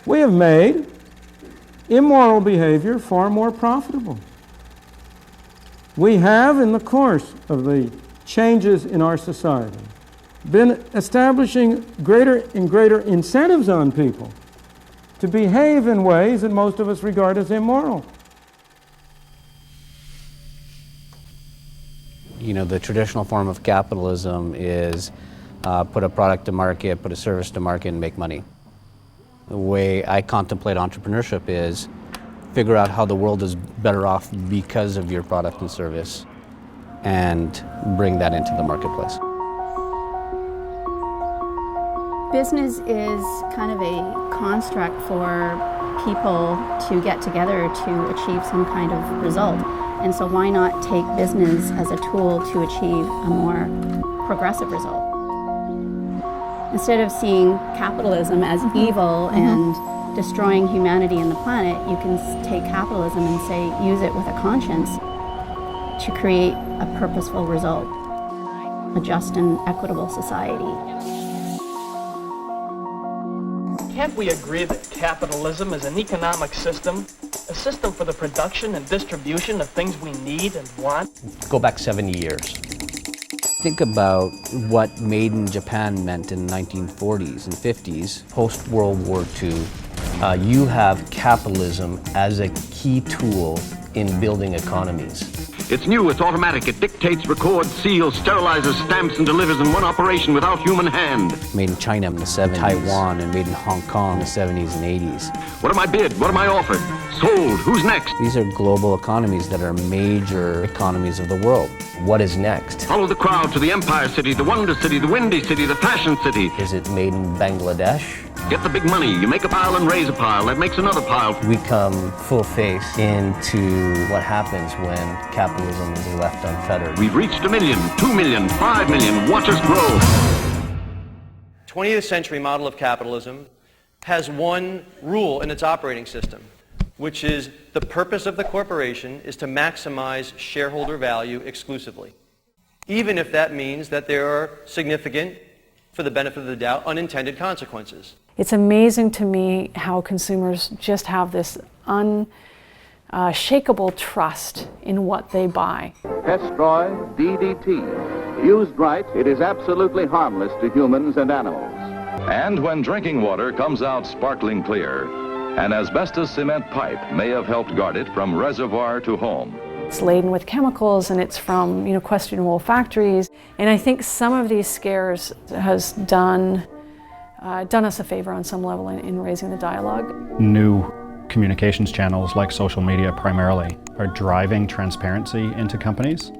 We have made immoral behavior far more profitable. We have, in the course of the changes in our society, been establishing greater and greater incentives on people to behave in ways that most of us regard as immoral. You know, the traditional form of capitalism is put a product to market, put a service to market, and make money. The way I contemplate entrepreneurship is figure out how the world is better off because of your product and service and bring that into the marketplace. Business is kind of a construct for people to get together to achieve some kind of result. And so why not take business as a tool to achieve a more progressive result? Instead of seeing capitalism as evil and destroying humanity and the planet, you can take capitalism and say, use it with a conscience to create a purposeful result, a just and equitable society. Can't we agree that capitalism is an economic system, a system for the production and distribution of things we need and want? Go back 70 years. Think about what made in Japan meant in the 1940s and 50s, post-World War II. You have capitalism as a key tool in building economies. It's new, it's automatic, it dictates, records, seals, sterilizes, stamps, and delivers in one operation without human hand. Made in China in the 70s, Taiwan, and made in Hong Kong in the 70s and 80s. What am I bid? What am I offered? Sold. Who's next? These are global economies that are major economies of the world. What is next? Follow the crowd to the Empire City, the Wonder City, the Windy City, the Fashion City. Is it made in Bangladesh? Get the big money. You make a pile and raise a pile. That makes another pile. We come full face into what happens when capitalism is left unfettered. We've reached 1 million, 2 million, 5 million. Watch us grow. 20th century model of capitalism has one rule in its operating system, which is the purpose of the corporation is to maximize shareholder value exclusively, even if that means that there are significant, for the benefit of the doubt, unintended consequences. It's amazing to me how consumers just have this unshakable trust in what they buy. Destroy DDT. Used right, it is absolutely harmless to humans and animals. And when drinking water comes out sparkling clear, an asbestos cement pipe may have helped guard it from reservoir to home. It's laden with chemicals and it's from, questionable factories. And I think some of these scares has done us a favor on some level in raising the dialogue. New communications channels like social media primarily are driving transparency into companies.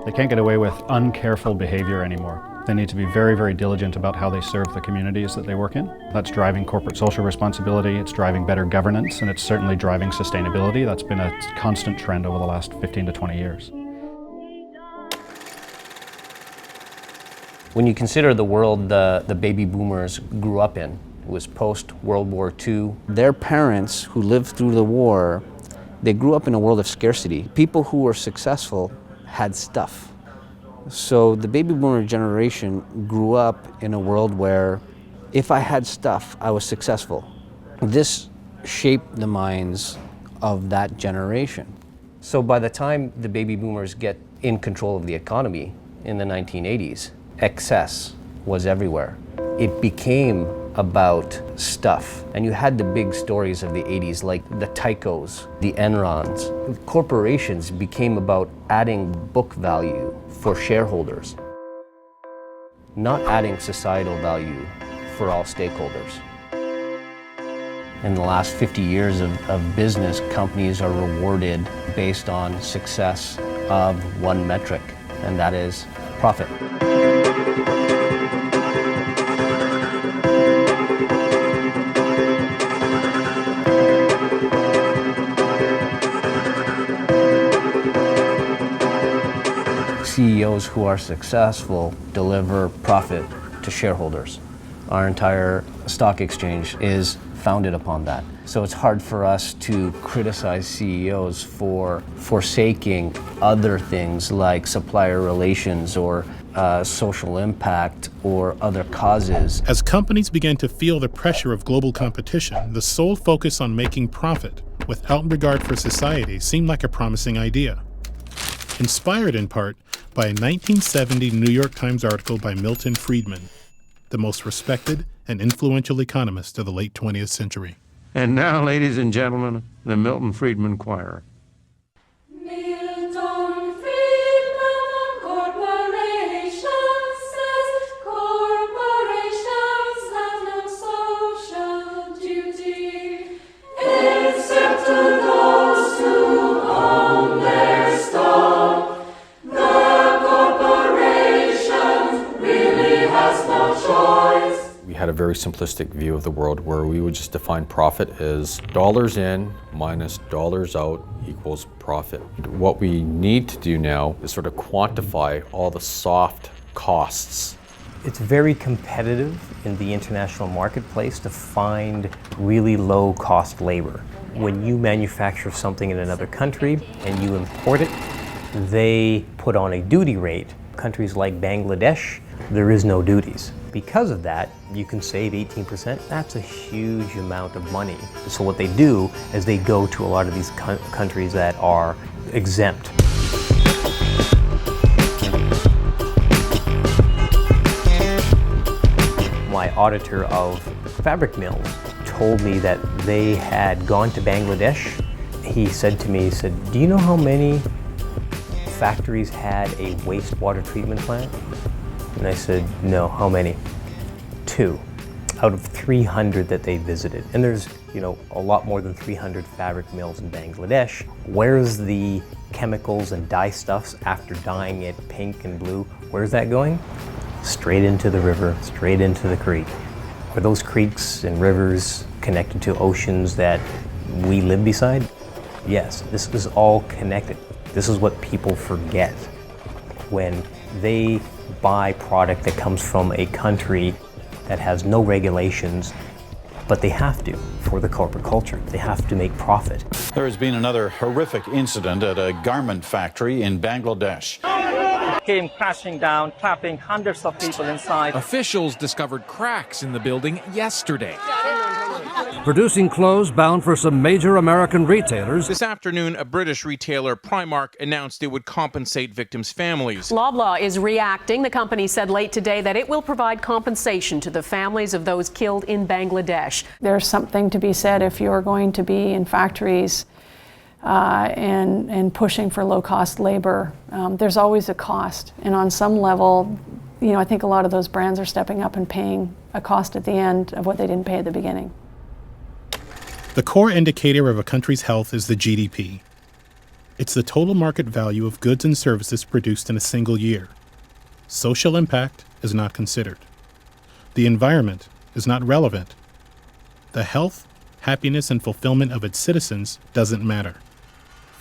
They can't get away with uncareful behavior anymore. They need to be very, very diligent about how they serve the communities that they work in. That's driving corporate social responsibility, it's driving better governance, and it's certainly driving sustainability. That's been a constant trend over the last 15 to 20 years. When you consider the world the baby boomers grew up in, it was post-World War II. Their parents who lived through the war, they grew up in a world of scarcity. People who were successful had stuff. So the baby boomer generation grew up in a world where if I had stuff, I was successful. This shaped the minds of that generation. So by the time the baby boomers get in control of the economy in the 1980s, excess was everywhere. It became about stuff. And you had the big stories of the 80s like the Tycos, the Enrons. Corporations became about adding book value for shareholders, not adding societal value for all stakeholders. In the last 50 years of business, companies are rewarded based on success of one metric, and that is profit. CEOs who are successful deliver profit to shareholders. Our entire stock exchange is founded upon that. So it's hard for us to criticize CEOs for forsaking other things like supplier relations or social impact or other causes. As companies began to feel the pressure of global competition, the sole focus on making profit without regard for society seemed like a promising idea. Inspired in part by a 1970 New York Times article by Milton Friedman, the most respected and influential economist of the late 20th century. And now, ladies and gentlemen, the Milton Friedman Choir. Had a very simplistic view of the world where we would just define profit as dollars in minus dollars out equals profit. What we need to do now is sort of quantify all the soft costs. It's very competitive in the international marketplace to find really low cost labor. When you manufacture something in another country and you import it, they put on a duty rate. Countries like Bangladesh, there is no duties. Because of that, you can save 18%. That's a huge amount of money. So what they do is they go to a lot of these countries that are exempt. My auditor of fabric mills told me that they had gone to Bangladesh. He said to me, do you know how many factories had a wastewater treatment plant? And I said, no, how many? 2 out of 300 that they visited. And there's, a lot more than 300 fabric mills in Bangladesh. Where's the chemicals and dye stuffs after dyeing it pink and blue? Where's that going? Straight into the river, straight into the creek. Are those creeks and rivers connected to oceans that we live beside? Yes, this is all connected. This is what people forget when they buy product that comes from a country that has no regulations, but they have to for the corporate culture. They have to make profit. There has been another horrific incident at a garment factory in Bangladesh. Came crashing down, trapping hundreds of people inside. Officials discovered cracks in the building yesterday. Producing clothes bound for some major American retailers. This afternoon, a British retailer, Primark, announced it would compensate victims' families. Loblaw is reacting. The company said late today that it will provide compensation to the families of those killed in Bangladesh. There's something to be said if you're going to be in factories and pushing for low-cost labor. There's always a cost, and on some level, I think a lot of those brands are stepping up and paying a cost at the end of what they didn't pay at the beginning. The core indicator of a country's health is the GDP. It's the total market value of goods and services produced in a single year. Social impact is not considered. The environment is not relevant. The health, happiness, and fulfillment of its citizens doesn't matter.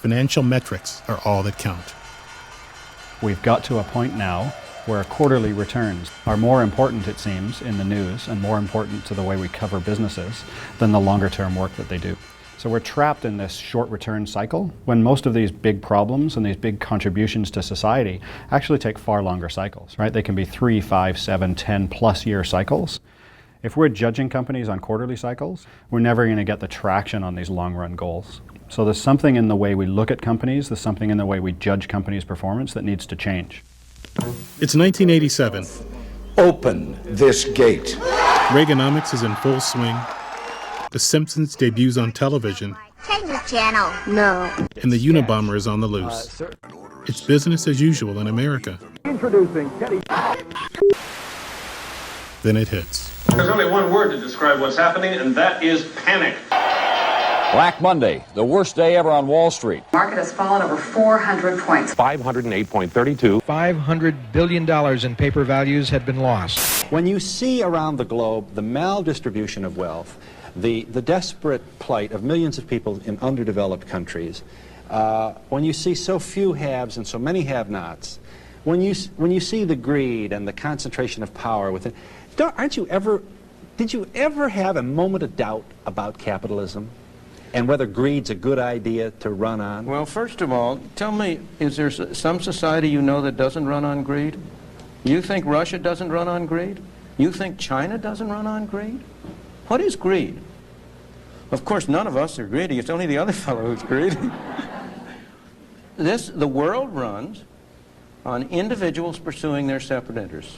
Financial metrics are all that count. We've got to a point now where quarterly returns are more important, it seems, in the news and more important to the way we cover businesses than the longer-term work that they do. So we're trapped in this short return cycle when most of these big problems and these big contributions to society actually take far longer cycles, right? They can be 3, 5, 7, 10 plus year cycles. If we're judging companies on quarterly cycles, we're never going to get the traction on these long-run goals. So there's something in the way we look at companies, there's something in the way we judge companies' performance that needs to change. It's 1987. Open this gate. Reaganomics is in full swing. The Simpsons debuts on television. Change the channel. No. And the Unabomber is on the loose. It's business as usual in America. Introducing Teddy. Then it hits. There's only one word to describe what's happening, and that is panic. Black Monday, the worst day ever on Wall Street. Market has fallen over 400 points. 508.32. $500 billion in paper values had been lost. When you see around the globe the maldistribution of wealth, the desperate plight of millions of people in underdeveloped countries, when you see so few haves and so many have-nots, when you see the greed and the concentration of power within, did you ever have a moment of doubt about capitalism? And whether greed's a good idea to run on? Well, first of all, tell me, is there some society you know that doesn't run on greed? You think Russia doesn't run on greed? You think China doesn't run on greed? What is greed? Of course, none of us are greedy. It's only the other fellow who's greedy. The world runs on individuals pursuing their separate interests.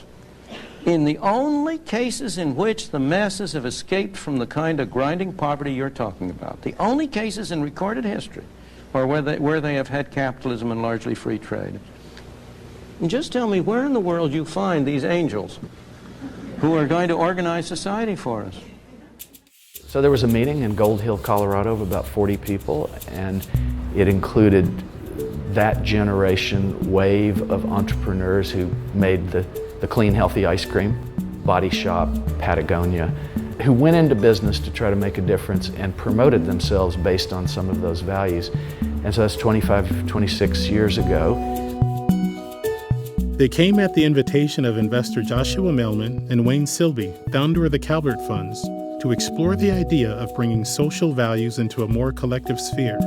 In the only cases in which the masses have escaped from the kind of grinding poverty you're talking about, the only cases in recorded history are where they have had capitalism and largely free trade. And just tell me where in the world you find these angels who are going to organize society for us. So there was a meeting in Gold Hill, Colorado of about 40 people, and it included that generation wave of entrepreneurs who made the clean, healthy ice cream, Body Shop, Patagonia, who went into business to try to make a difference and promoted themselves based on some of those values. And so that's 25, 26 years ago. They came at the invitation of investor Joshua Melman and Wayne Silby, founder of the Calvert Funds, to explore the idea of bringing social values into a more collective sphere.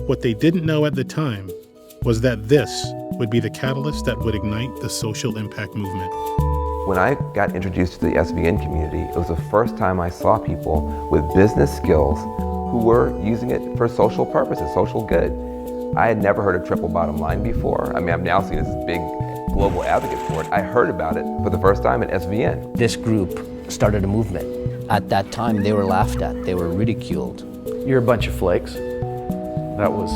What they didn't know at the time was that this would be the catalyst that would ignite the social impact movement. When I got introduced to the SVN community, it was the first time I saw people with business skills who were using it for social purposes, social good. I had never heard of triple bottom line before. I mean, I'm now seen as a big global advocate for it. I heard about it for the first time at SVN. This group started a movement. At that time, they were laughed at, they were ridiculed. You're a bunch of flakes. That was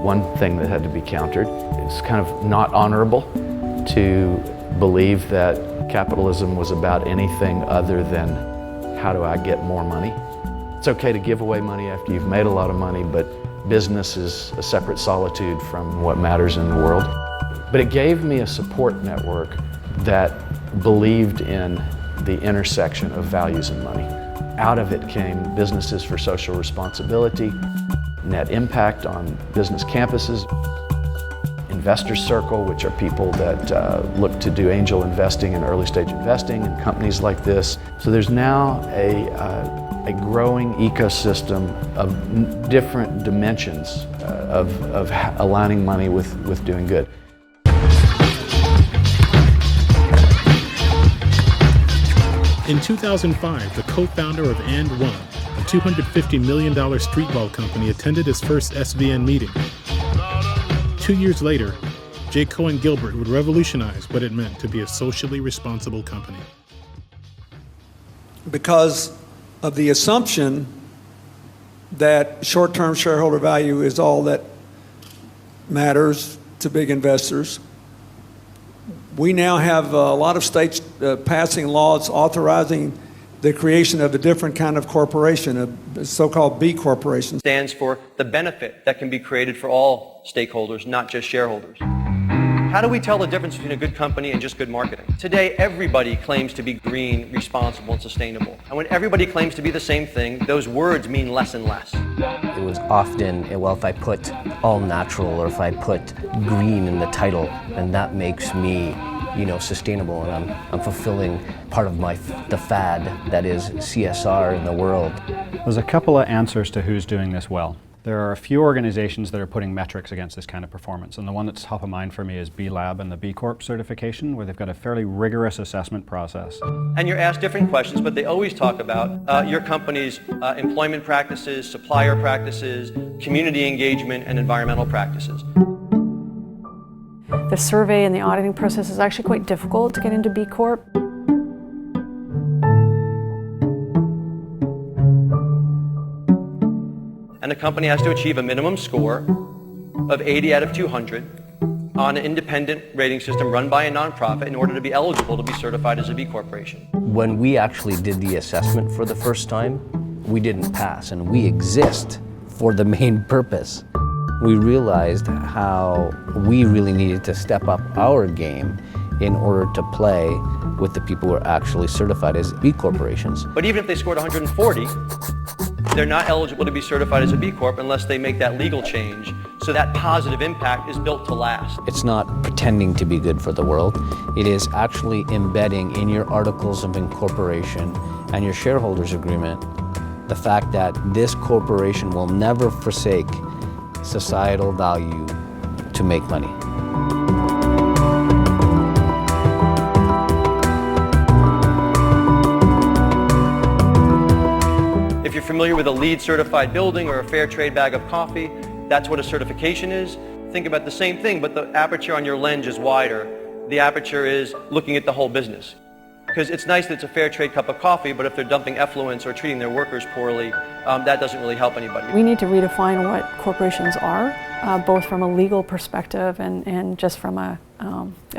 one thing that had to be countered. It's kind of not honorable to believe that capitalism was about anything other than how do I get more money. It's okay to give away money after you've made a lot of money, but business is a separate solitude from what matters in the world. But it gave me a support network that believed in the intersection of values and money. Out of it came businesses for social responsibility, net impact on business campuses, Investor Circle, which are people that look to do angel investing and early stage investing in companies like this. So there's now a growing ecosystem of different dimensions of aligning money with doing good. In 2005, the co-founder of And One, a $250 million streetball company, attended his first SVN meeting. 2 years later, J. Cohen Gilbert would revolutionize what it meant to be a socially responsible company. Because of the assumption that short-term shareholder value is all that matters to big investors, we now have a lot of states passing laws authorizing the creation of a different kind of corporation, a so-called B corporation. Stands for the benefit that can be created for all stakeholders, not just shareholders. How do we tell the difference between a good company and just good marketing? Today, everybody claims to be green, responsible, and sustainable. And when everybody claims to be the same thing, those words mean less and less. It was often, well, if I put all natural or if I put green in the title, then that makes me, sustainable, and I'm fulfilling part of the fad that is CSR in the world. There's a couple of answers to who's doing this well. There are a few organizations that are putting metrics against this kind of performance, and the one that's top of mind for me is B Lab and the B Corp certification, where they've got a fairly rigorous assessment process. And you're asked different questions, but they always talk about your company's employment practices, supplier practices, community engagement, and environmental practices. The survey and the auditing process is actually quite difficult to get into B Corp. And the company has to achieve a minimum score of 80 out of 200 on an independent rating system run by a nonprofit in order to be eligible to be certified as a B corporation. When we actually did the assessment for the first time, we didn't pass, and we exist for the main purpose. We realized how we really needed to step up our game in order to play with the people who are actually certified as B corporations. But even if they scored 140, they're not eligible to be certified as a B Corp unless they make that legal change. So that positive impact is built to last. It's not pretending to be good for the world. It is actually embedding in your articles of incorporation and your shareholders agreement the fact that this corporation will never forsake societal value to make money. If you're familiar with a LEED certified building or a fair trade bag of coffee, that's what a certification is. Think about the same thing, but the aperture on your lens is wider. The aperture is looking at the whole business. Because it's nice that it's a fair trade cup of coffee, but if they're dumping effluents or treating their workers poorly, that doesn't really help anybody. We need to redefine what corporations are, both from a legal perspective and just from a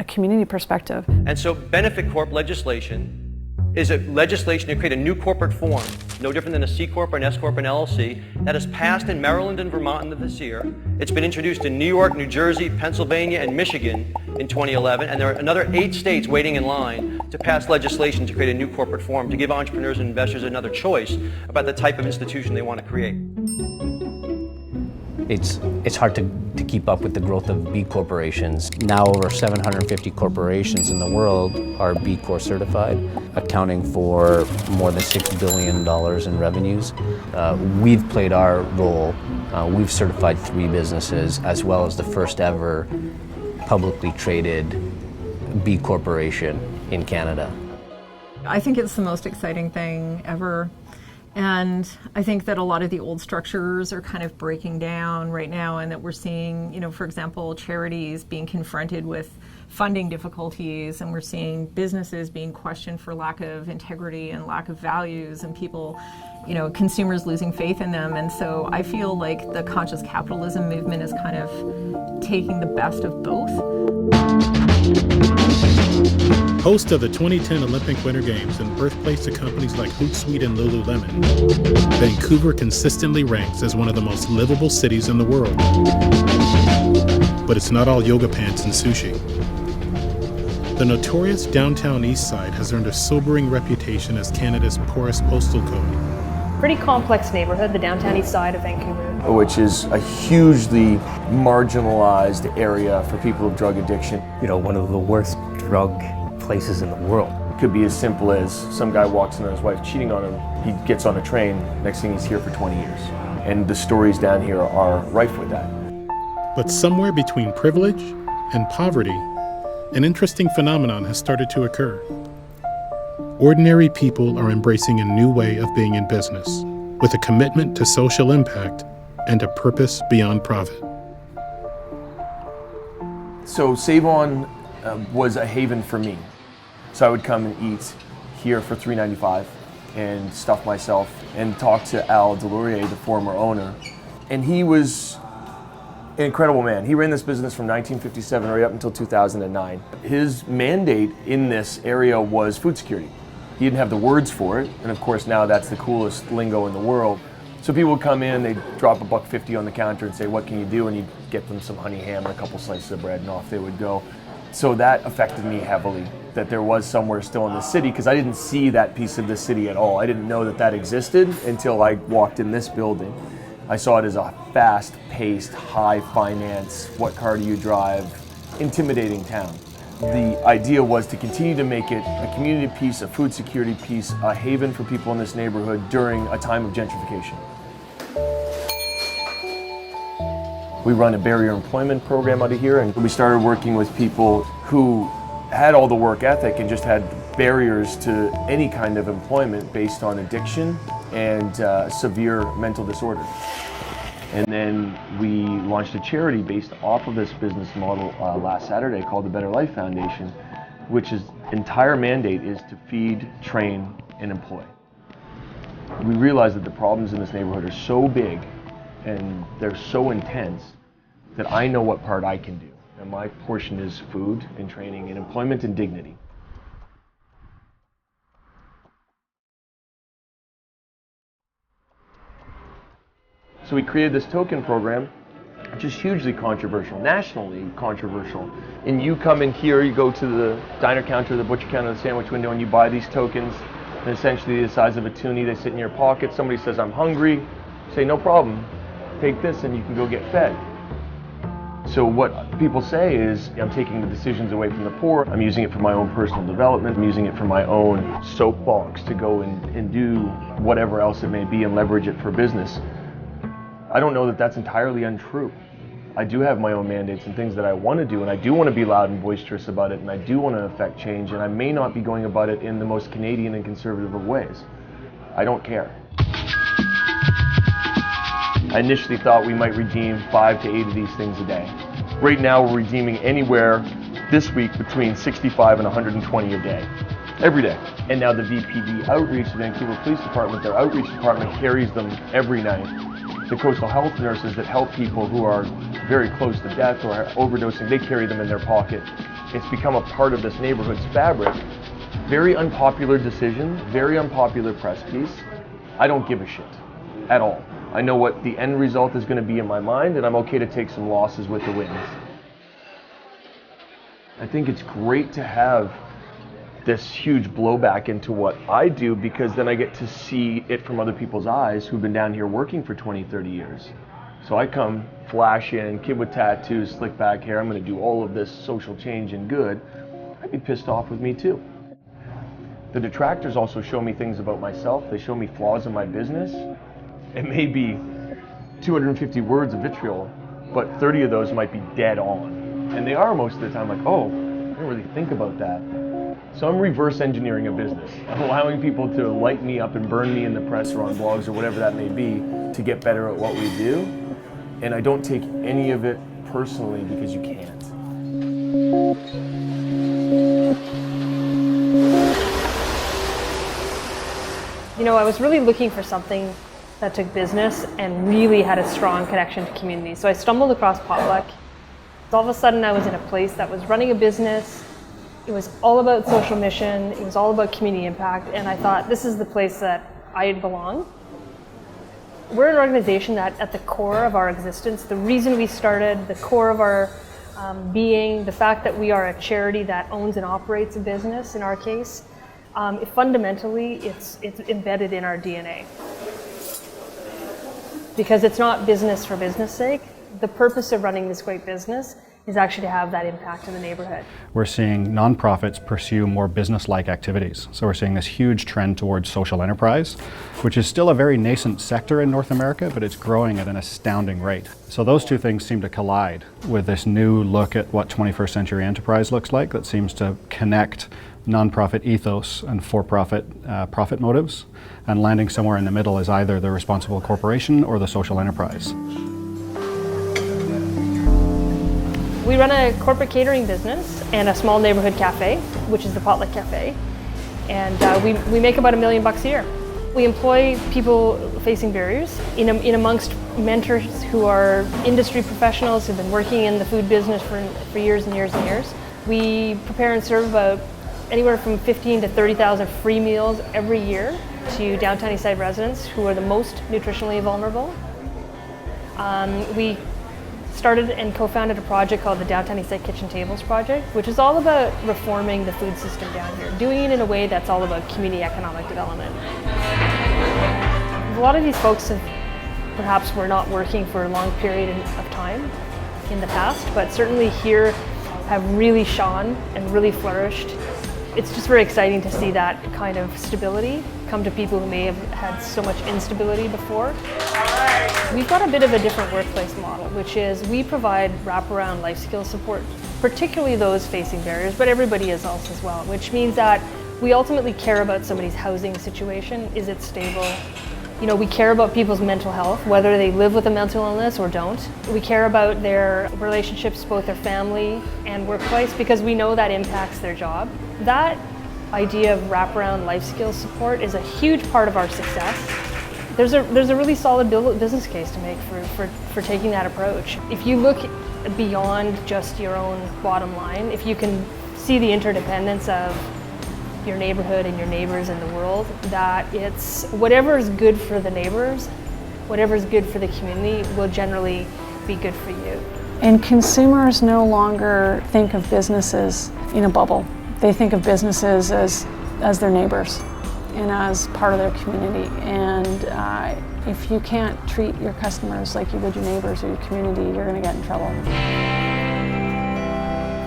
community perspective. And so benefit corp legislation is a legislation to create a new corporate form, no different than a C Corp or an S Corp or an LLC, that is passed in Maryland and Vermont this year. It's been introduced in New York, New Jersey, Pennsylvania, and Michigan in 2011, and there are another 8 states waiting in line to pass legislation to create a new corporate form, to give entrepreneurs and investors another choice about the type of institution they want to create. It's hard to keep up with the growth of B corporations. Now over 750 corporations in the world are B Corp certified, accounting for more than $6 billion in revenues. We've played our role. We've certified 3 businesses, as well as the first ever publicly traded B corporation in Canada. I think it's the most exciting thing ever. And I think that a lot of the old structures are kind of breaking down right now, and that we're seeing, for example, charities being confronted with funding difficulties, and we're seeing businesses being questioned for lack of integrity and lack of values, and people, consumers losing faith in them. And so I feel like the conscious capitalism movement is kind of taking the best of both. Host of the 2010 Olympic Winter Games and birthplace to companies like Hootsuite and Lululemon, Vancouver consistently ranks as one of the most livable cities in the world. But it's not all yoga pants and sushi. The notorious downtown east side has earned a sobering reputation as Canada's poorest postal code. Pretty complex neighborhood, the downtown east side of Vancouver. Which is a hugely marginalized area for people with drug addiction. One of the worst drug places in the world. It could be as simple as some guy walks in on his wife cheating on him, he gets on a train, next thing he's here for 20 years. And the stories down here are rife with that. But somewhere between privilege and poverty, an interesting phenomenon has started to occur. Ordinary people are embracing a new way of being in business, with a commitment to social impact and a purpose beyond profit. So Save On was a haven for me. So I would come and eat here for $3.95 and stuff myself and talk to Al Delorier, the former owner. And he was an incredible man. He ran this business from 1957 right up until 2009. His mandate in this area was food security. He didn't have the words for it, and of course now that's the coolest lingo in the world. So people would come in, they'd drop $1.50 on the counter and say, "What can you do?" And he'd get them some honey ham and a couple slices of bread, and off they would go. So that affected me heavily, that there was somewhere still in the city, because I didn't see that piece of the city at all. I didn't know that that existed until I walked in this building. I saw it as a fast-paced, high finance, what car do you drive, intimidating town. The idea was to continue to make it a community piece, a food security piece, a haven for people in this neighborhood during a time of gentrification. We run a barrier employment program out of here, and we started working with people who had all the work ethic and just had barriers to any kind of employment based on addiction and severe mental disorder. And then we launched a charity based off of this business model last Saturday called the Better Life Foundation, which is entire mandate is to feed, train, and employ. We realized that the problems in this neighborhood are so big and they're so intense that I know what part I can do. And my portion is food and training and employment and dignity. So we created this token program, which is hugely controversial, nationally controversial. And you come in here, you go to the diner counter, the butcher counter, the sandwich window, and you buy these tokens. And essentially the size of a toonie, they sit in your pocket. Somebody says, "I'm hungry." Say, "No problem. Take this and you can go get fed." So what people say is, I'm taking the decisions away from the poor. I'm using it for my own personal development. I'm using it for my own soapbox to go and do whatever else it may be and leverage it for business. I don't know that that's entirely untrue. I do have my own mandates and things that I want to do, and I do want to be loud and boisterous about it, and I do want to affect change, and I may not be going about it in the most Canadian and conservative of ways. I don't care. I initially thought we might redeem 5 to 8 of these things a day. Right now we're redeeming anywhere this week between 65 and 120 a day, every day. And now the VPD outreach, the Vancouver Police Department, their outreach department carries them every night. The coastal health nurses that help people who are very close to death or are overdosing, they carry them in their pocket. It's become a part of this neighborhood's fabric. Very unpopular decision, very unpopular press piece. I don't give a shit at all. I know what the end result is going to be in my mind, and I'm okay to take some losses with the wins. I think it's great to have this huge blowback into what I do, because then I get to see it from other people's eyes who've been down here working for 20, 30 years. So I come, flash in, kid with tattoos, slick back hair, I'm going to do all of this social change and good. I'd be pissed off with me too. The detractors also show me things about myself. They show me flaws in my business. It may be 250 words of vitriol, but 30 of those might be dead on. And they are most of the time like, oh, I didn't really think about that. So I'm reverse engineering a business. I'm allowing people to light me up and burn me in the press or on blogs or whatever that may be to get better at what we do. And I don't take any of it personally, because you can't. You know, I was really looking for something that took business and really had a strong connection to community. So I stumbled across Potluck. All of a sudden I was in a place that was running a business. It was all about social mission. It was all about community impact. And I thought, this is the place that I belong. We're an organization that at the core of our existence, the reason we started, the core of our being, the fact that we are a charity that owns and operates a business, in our case, fundamentally, it's embedded in our DNA. Because it's not business for business sake. The purpose of running this great business is actually to have that impact in the neighborhood. We're seeing nonprofits pursue more business-like activities. So we're seeing this huge trend towards social enterprise, which is still a very nascent sector in North America, but it's growing at an astounding rate. So those two things seem to collide with this new look at what 21st century enterprise looks like that seems to connect nonprofit ethos and for-profit profit motives, and landing somewhere in the middle is either the responsible corporation or the social enterprise. We run a corporate catering business and a small neighborhood cafe, which is the Potluck Cafe, and we make about $1 million a year. We employ people facing barriers in amongst mentors who are industry professionals who've been working in the food business for years and years and years. We prepare and serve about anywhere from 15 to 30,000 free meals every year to downtown Eastside residents who are the most nutritionally vulnerable. We started and co-founded a project called the Downtown Eastside Kitchen Tables Project, which is all about reforming the food system down here, doing it in a way that's all about community economic development. A lot of these folks perhaps were not working for a long period of time in the past, but certainly here have really shone and really flourished. It's just very exciting to see that kind of stability come to people who may have had so much instability before. We've got a bit of a different workplace model, which is we provide wraparound life skills support, particularly those facing barriers, but everybody else as well, which means that we ultimately care about somebody's housing situation. Is it stable? You know, we care about people's mental health, whether they live with a mental illness or don't. We care about their relationships, both their family and workplace, because we know that impacts their job. That idea of wraparound life skills support is a huge part of our success. There's a really solid business case to make for taking that approach. If you look beyond just your own bottom line, if you can see the interdependence of your neighborhood and your neighbors in the world, that it's whatever is good for the neighbors, whatever is good for the community will generally be good for you. And consumers no longer think of businesses in a bubble. They think of businesses as their neighbors and as part of their community. And if you can't treat your customers like you would your neighbors or your community, you're going to get in trouble.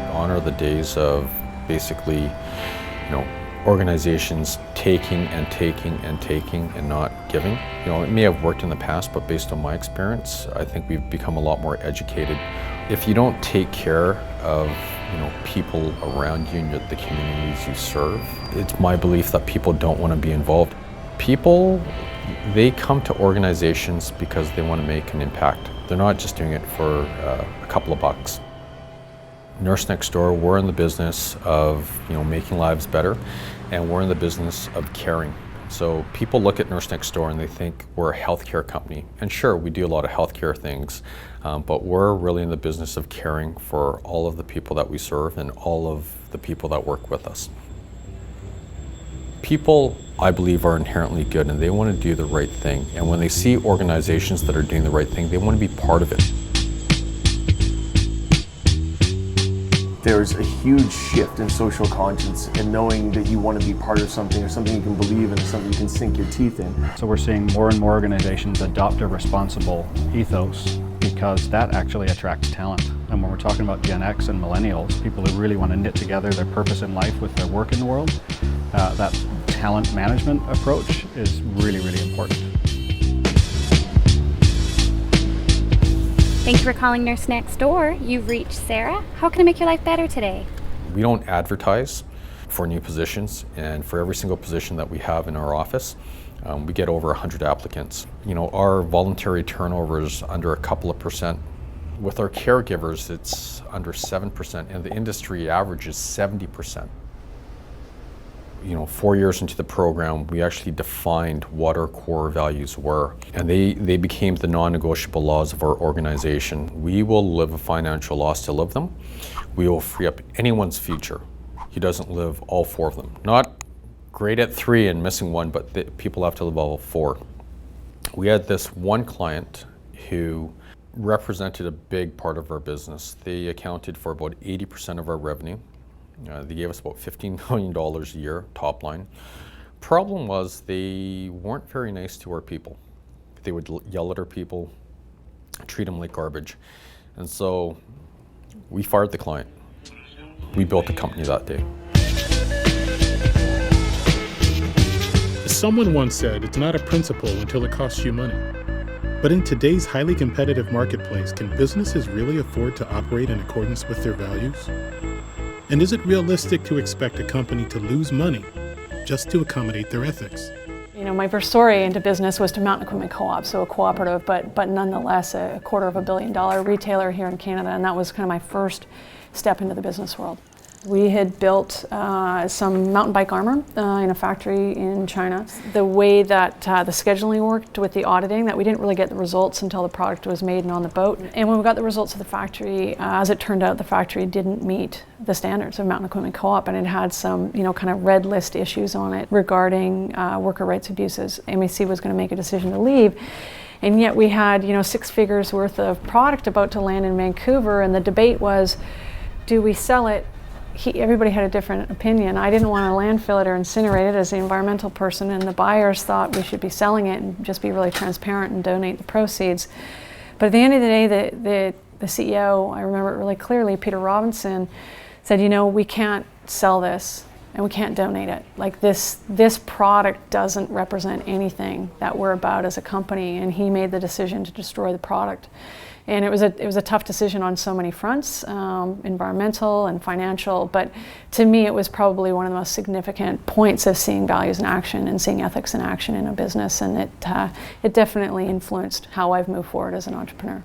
Gone are the days of basically, organizations taking and taking and taking and not giving. It may have worked in the past, but based on my experience, I think we've become a lot more educated. If you don't take care of people around you and the communities you serve, it's my belief that people don't want to be involved. People They come to organizations because they want to make an impact. They're not just doing it for a couple of bucks. Nurse Next Door, we're in the business of making lives better, and we're in the business of caring. So people look at Nurse Next Door and they think we're a healthcare company. And sure, we do a lot of healthcare things, but we're really in the business of caring for all of the people that we serve and all of the people that work with us. People, I believe, are inherently good and they want to do the right thing. And when they see organizations that are doing the right thing, they want to be part of it. There's a huge shift in social conscience and knowing that you want to be part of something or something you can believe in or something you can sink your teeth in. So we're seeing more and more organizations adopt a responsible ethos because that actually attracts talent. And when we're talking about Gen X and millennials, people who really want to knit together their purpose in life with their work in the world, that talent management approach is really, really important. Thank you for calling Nurse Next Door. You've reached Sarah. How can I make your life better today? We don't advertise for new positions, and for every single position that we have in our office, we get over 100 applicants. Our voluntary turnover is under a couple of percent. With our caregivers, it's under 7%, and the industry average is 70%. 4 years into the program, we actually defined what our core values were, and they became the non-negotiable laws of our organization. We will live a financial loss to live them. We will free up anyone's future who doesn't live all 4 of them. Not great at 3 and missing 1, but people have to live all 4. We had this one client who represented a big part of our business. They accounted for about 80% of our revenue. They gave us about $15 million a year, top line. Problem was they weren't very nice to our people. They would yell at our people, treat them like garbage. And so we fired the client. We built a company that day. Someone once said, it's not a principle until it costs you money. But in today's highly competitive marketplace, can businesses really afford to operate in accordance with their values? And is it realistic to expect a company to lose money just to accommodate their ethics? My first story into business was to Mountain Equipment Co-op, so a cooperative, but nonetheless a $250 million retailer here in Canada, and that was kind of my first step into the business world. We had built some mountain bike armor in a factory in China. The way that the scheduling worked with the auditing, that we didn't really get the results until the product was made and on the boat. And when we got the results of the factory, as it turned out, the factory didn't meet the standards of Mountain Equipment Co-op, and it had some, kind of red list issues on it regarding worker rights abuses. MAC was going to make a decision to leave. And yet we had, 6 figures worth of product about to land in Vancouver, and the debate was, do we sell it? Everybody had a different opinion. I didn't want to landfill it or incinerate it as the environmental person, and the buyers thought we should be selling it and just be really transparent and donate the proceeds. But at the end of the day, the CEO, I remember it really clearly, Peter Robinson, said, we can't sell this and we can't donate it. Like this product doesn't represent anything that we're about as a company, and he made the decision to destroy the product. And it was a tough decision on so many fronts, environmental and financial, but to me it was probably one of the most significant points of seeing values in action and seeing ethics in action in a business, and it definitely influenced how I've moved forward as an entrepreneur.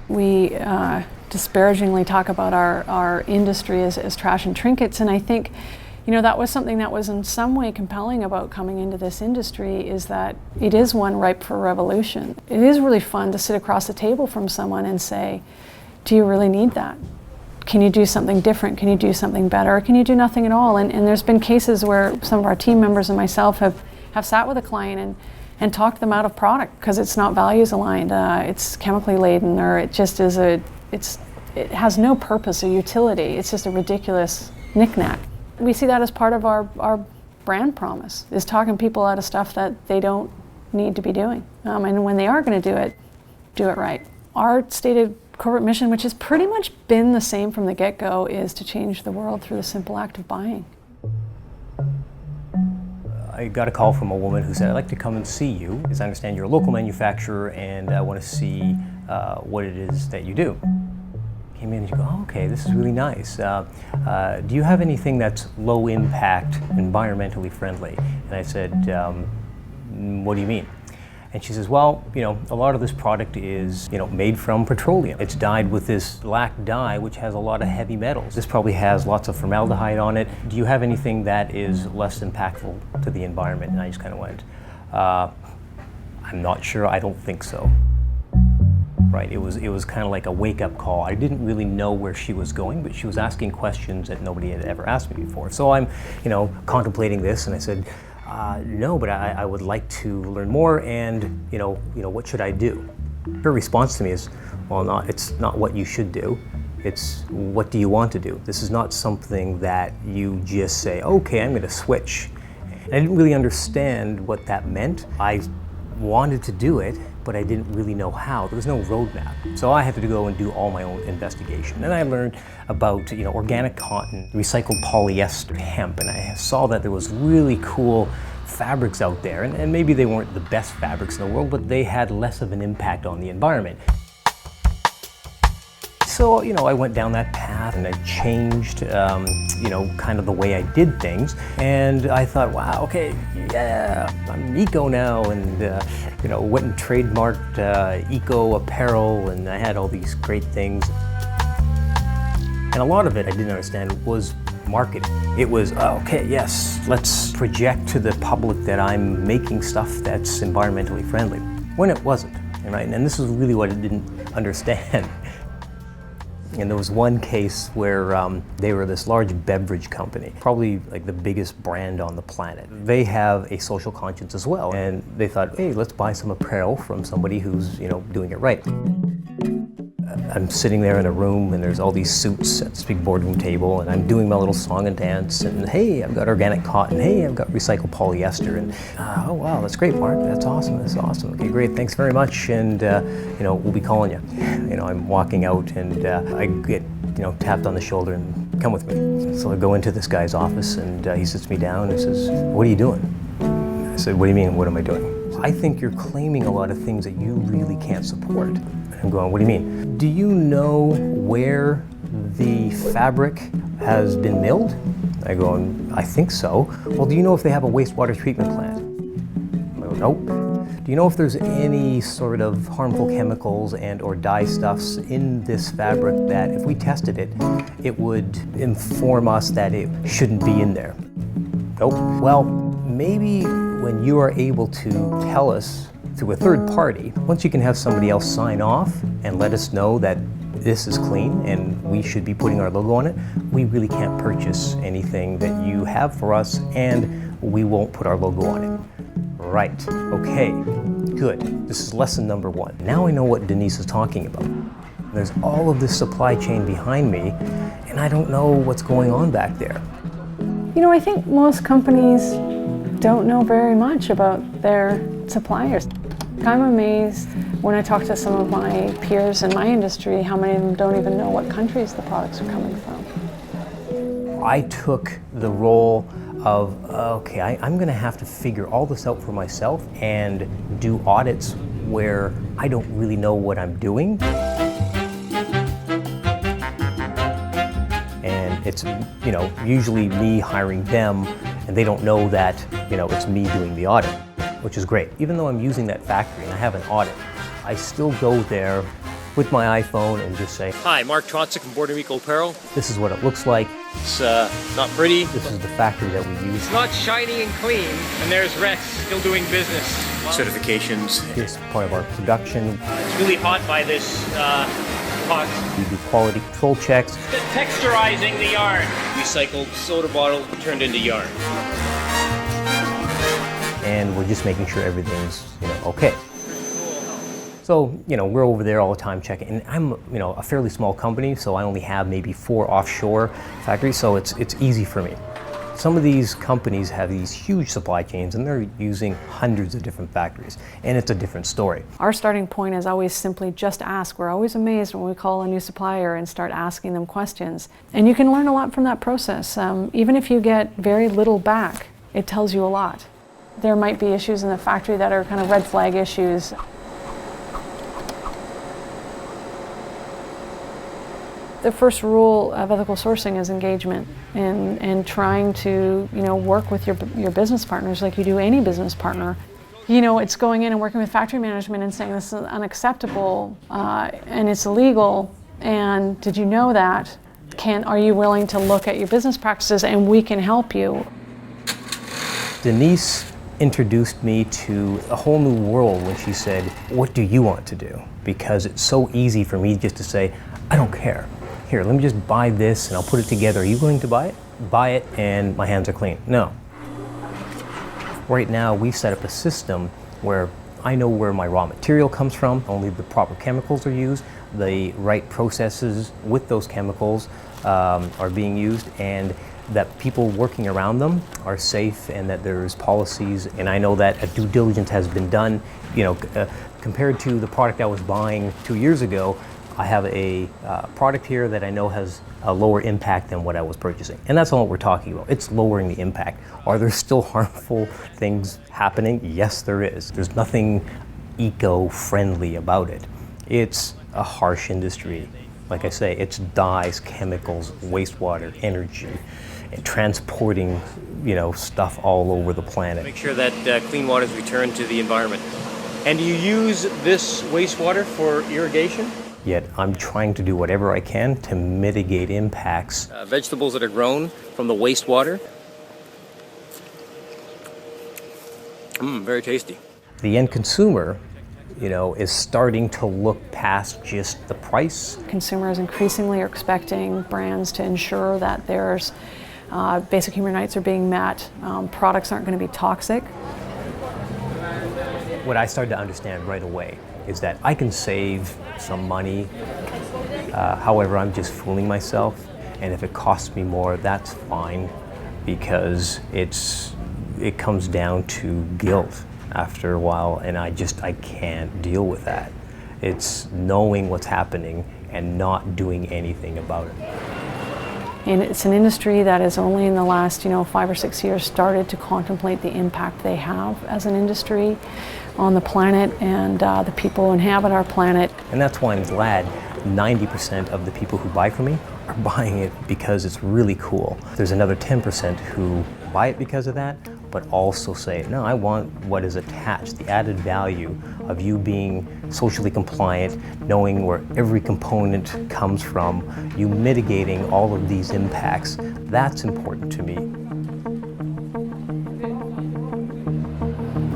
We disparagingly talk about our industry as trash and trinkets, and I think that was something that was in some way compelling about coming into this industry, is that it is one ripe for revolution. It is really fun to sit across the table from someone and say, do you really need that? Can you do something different? Can you do something better? Or can you do nothing at all? And there's been cases where some of our team members and myself have sat with a client and talked them out of product because it's not values aligned, it's chemically laden, or it just is it has no purpose or utility. It's just a ridiculous knick-knack. We see that as part of our brand promise, is talking people out of stuff that they don't need to be doing. And when they are going to do it right. Our stated corporate mission, which has pretty much been the same from the get-go, is to change the world through the simple act of buying. I got a call from a woman who said, I'd like to come and see you, because I understand you're a local manufacturer and I want to see what it is that you do. Came in and you go, oh, okay, this is really nice. Do you have anything that's low impact, environmentally friendly? And I said, what do you mean? And she says, well, a lot of this product is, made from petroleum. It's dyed with this black dye, which has a lot of heavy metals. This probably has lots of formaldehyde on it. Do you have anything that is less impactful to the environment? And I just kind of went, I'm not sure, I don't think so. Right, it was kind of like a wake-up call. I didn't really know where she was going, but she was asking questions that nobody had ever asked me before. So I'm, contemplating this, and I said, no, but I would like to learn more, and what should I do? Her response to me is, well, it's not what you should do. It's what do you want to do? This is not something that you just say, okay, I'm going to switch. And I didn't really understand what that meant. I wanted to do it, but I didn't really know how. There was no roadmap. So I had to go and do all my own investigation. And I learned about organic cotton, recycled polyester, hemp, and I saw that there was really cool fabrics out there. And maybe they weren't the best fabrics in the world, but they had less of an impact on the environment. So, I went down that path and I changed, kind of the way I did things. And I thought, wow, okay, yeah, I'm eco now. And, went and trademarked eco apparel, and I had all these great things. And a lot of it I didn't understand was marketing. It was, okay, yes, let's project to the public that I'm making stuff that's environmentally friendly, when it wasn't, right? And this is really what I didn't understand. And there was one case where they were this large beverage company, probably like the biggest brand on the planet. They have a social conscience as well. And they thought, hey, let's buy some apparel from somebody who's, doing it right. I'm sitting there in a room and there's all these suits at this big boardroom table, and I'm doing my little song and dance, and hey, I've got organic cotton, hey, I've got recycled polyester, and oh wow, that's great, Mark, that's awesome, Okay, great, thanks very much, and we'll be calling you. I'm walking out and I get tapped on the shoulder and come with me. So I go into this guy's office and he sits me down and says, what are you doing? I said, what do you mean, what am I doing? I think you're claiming a lot of things that you really can't support. And I'm going, what do you mean? Do you know where the fabric has been milled? I go, I think so. Well, do you know if they have a wastewater treatment plant? I go, nope. Do you know if there's any sort of harmful chemicals and or dye stuffs in this fabric that if we tested it, it would inform us that it shouldn't be in there? Nope. Well, maybe when you are able to tell us through a third party, once you can have somebody else sign off and let us know that this is clean and we should be putting our logo on it, we really can't purchase anything that you have for us, and we won't put our logo on it. Right, okay, good. This is lesson number one. Now I know what Denise is talking about. There's all of this supply chain behind me, and I don't know what's going on back there. I think most companies don't know very much about their suppliers. I'm amazed when I talk to some of my peers in my industry how many of them don't even know what countries the products are coming from. I took the role of, okay, I'm going to have to figure all this out for myself and do audits where I don't really know what I'm doing. And it's, usually me hiring them, and they don't know that, it's me doing the audit, which is great. Even though I'm using that factory and I have an audit, I still go there with my iPhone and just say, hi, Mark Trotsik from Border Eco Apparel. This is what it looks like. It's not pretty. This is the factory that we use. It's not shiny and clean. And there's Rex still doing business. Certifications. This is part of our production. It's really hot by this pot. We do quality control checks. Texturizing the yarn. Recycled soda bottle turned into yarn. And we're just making sure everything's, okay. So, we're over there all the time checking, and I'm, a fairly small company, so I only have maybe 4 offshore factories, so it's easy for me. Some of these companies have these huge supply chains, and they're using hundreds of different factories, and it's a different story. Our starting point is always simply just ask. We're always amazed when we call a new supplier and start asking them questions. And you can learn a lot from that process. Even if you get very little back, it tells you a lot. There might be issues in the factory that are kind of red flag issues. The first rule of ethical sourcing is engagement and trying to, work with your business partners like you do any business partner. It's going in and working with factory management and saying this is unacceptable and it's illegal, and did you know that? Are you willing to look at your business practices and we can help you? Denise introduced me to a whole new world when she said, what do you want to do? Because it's so easy for me just to say, I don't care. Here, let me just buy this and I'll put it together. Are you going to buy it? Buy it and my hands are clean. No. Right now, we've set up a system where I know where my raw material comes from, only the proper chemicals are used, the right processes with those chemicals are being used, and that people working around them are safe, and that there's policies, and I know that a due diligence has been done. Compared to the product I was buying 2 years ago, I have a product here that I know has a lower impact than what I was purchasing. And that's all we're talking about. It's lowering the impact. Are there still harmful things happening? Yes, there is. There's nothing eco-friendly about it. It's a harsh industry. Like I say, it's dyes, chemicals, wastewater, energy, and transporting, stuff all over the planet. Make sure that clean water is returned to the environment. And do you use this wastewater for irrigation? Yet I'm trying to do whatever I can to mitigate impacts. Vegetables that are grown from the wastewater. Very tasty. The end consumer, is starting to look past just the price. Consumers increasingly are expecting brands to ensure that there's basic human rights are being met, products aren't going to be toxic. What I started to understand right away is that I can save some money, however, I'm just fooling myself, and if it costs me more, that's fine, because it comes down to guilt after a while, and I can't deal with that. It's knowing what's happening and not doing anything about it. And it's an industry that has only in the last 5 or 6 years started to contemplate the impact they have as an industry on the planet and the people who inhabit our planet. And that's why I'm glad 90% of the people who buy from me are buying it because it's really cool. There's another 10% who buy it because of that, but also say, no, I want what is attached, the added value of you being socially compliant, knowing where every component comes from, you mitigating all of these impacts. That's important to me.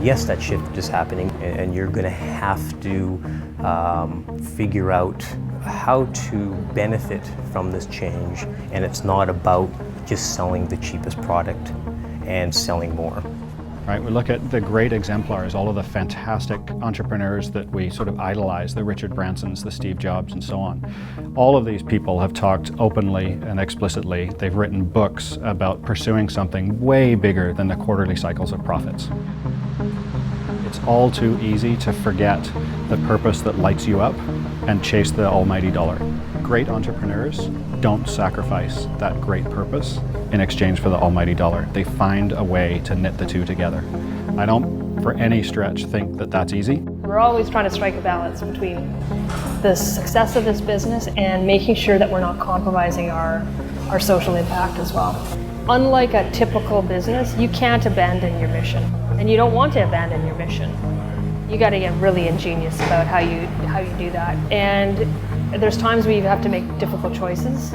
Yes, that shift is happening, and you're going to have to figure out how to benefit from this change, and it's not about just selling the cheapest product and selling more. Right, we look at the great exemplars, all of the fantastic entrepreneurs that we sort of idolize, the Richard Bransons, the Steve Jobs, and so on. All of these people have talked openly and explicitly. They've written books about pursuing something way bigger than the quarterly cycles of profits. It's all too easy to forget the purpose that lights you up and chase the almighty dollar. Great entrepreneurs don't sacrifice that great purpose in exchange for the almighty dollar. They find a way to knit the two together. I don't, for any stretch, think that that's easy. We're always trying to strike a balance between the success of this business and making sure that we're not compromising our social impact as well. Unlike a typical business, you can't abandon your mission, and you don't want to abandon your mission. You got to get really ingenious about how you do that, and there's times where you have to make difficult choices.